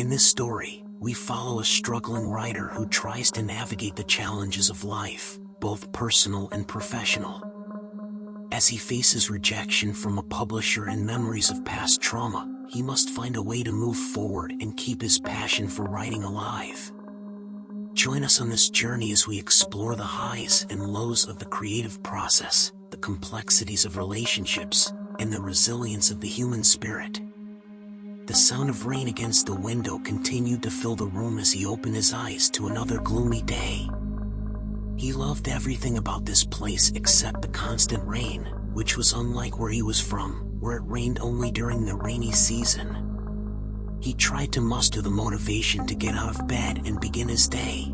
In this story, we follow a struggling writer who tries to navigate the challenges of life, both personal and professional. As he faces rejection from a publisher and memories of past trauma, he must find a way to move forward and keep his passion for writing alive. Join us on this journey as we explore the highs and lows of the creative process, the complexities of relationships, and the resilience of the human spirit. The sound of rain against the window continued to fill the room as he opened his eyes to another gloomy day. He loved everything about this place except the constant rain, which was unlike where he was from, where it rained only during the rainy season. He tried to muster the motivation to get out of bed and begin his day.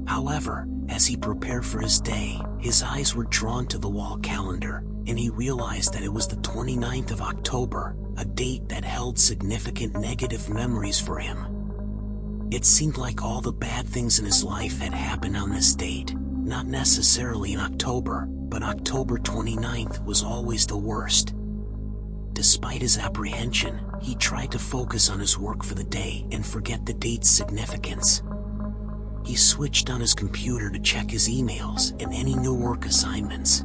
However, as he prepared for his day, his eyes were drawn to the wall calendar, and he realized that it was the 29th of October, a date that held significant negative memories for him. It seemed like all the bad things in his life had happened on this date, not necessarily in October, but October 29th was always the worst. Despite his apprehension, he tried to focus on his work for the day and forget the date's significance. He switched on his computer to check his emails and any new work assignments.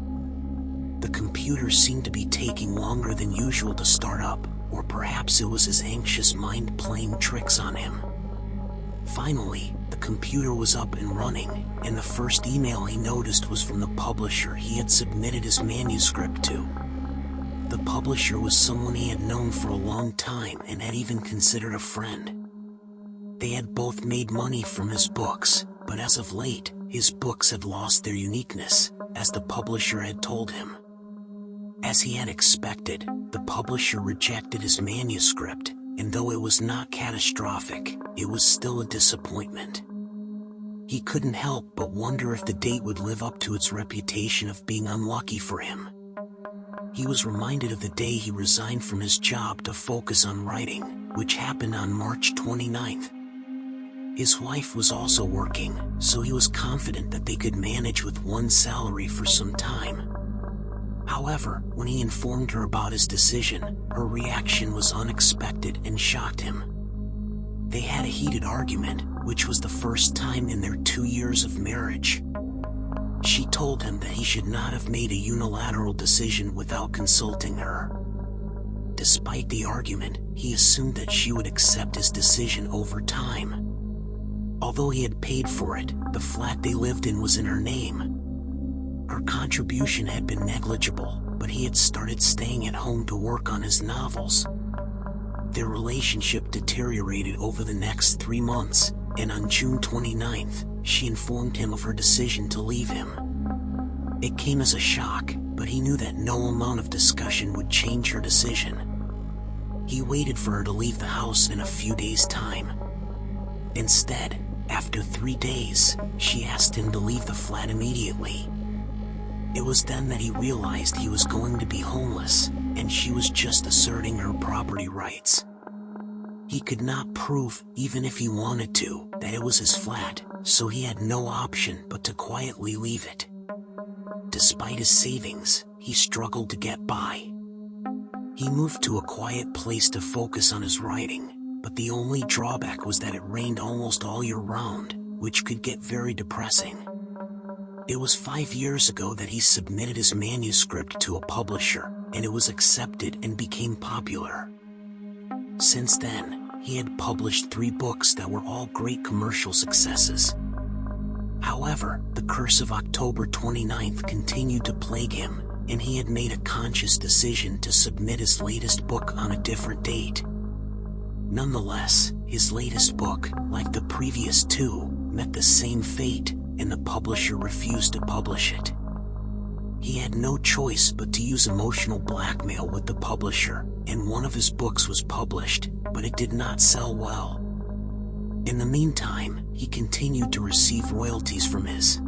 The computer seemed to be taking longer than usual to start up, or perhaps it was his anxious mind playing tricks on him. Finally, the computer was up and running, and the first email he noticed was from the publisher he had submitted his manuscript to. The publisher was someone he had known for a long time and had even considered a friend. They had both made money from his books, but as of late, his books had lost their uniqueness, as the publisher had told him. As he had expected, the publisher rejected his manuscript, and though it was not catastrophic, it was still a disappointment. He couldn't help but wonder if the date would live up to its reputation of being unlucky for him. He was reminded of the day he resigned from his job to focus on writing, which happened on March 29th. His wife was also working, so he was confident that they could manage with one salary for some time. However, when he informed her about his decision, her reaction was unexpected and shocked him. They had a heated argument, which was the first time in their 2 years of marriage. She told him that he should not have made a unilateral decision without consulting her. Despite the argument, he assumed that she would accept his decision over time. Although he had paid for it, the flat they lived in was in her name. Her contribution had been negligible, but he had started staying at home to work on his novels. Their relationship deteriorated over the next 3 months, and on June 29th, she informed him of her decision to leave him. It came as a shock, but he knew that no amount of discussion would change her decision. He waited for her to leave the house in a few days' time. Instead, after 3 days, she asked him to leave the flat immediately. It was then that he realized he was going to be homeless, and she was just asserting her property rights. He could not prove, even if he wanted to, that it was his flat, so he had no option but to quietly leave it. Despite his savings, he struggled to get by. He moved to a quiet place to focus on his writing, but the only drawback was that it rained almost all year round, which could get very depressing. It was 5 years ago that he submitted his manuscript to a publisher, and it was accepted and became popular. Since then, he had published 3 books that were all great commercial successes. However, the curse of October 29th continued to plague him, and he had made a conscious decision to submit his latest book on a different date. Nonetheless, his latest book, like the previous 2, met the same fate, and the publisher refused to publish it. He had no choice but to use emotional blackmail with the publisher, and one of his books was published, but it did not sell well. In the meantime, he continued to receive royalties from his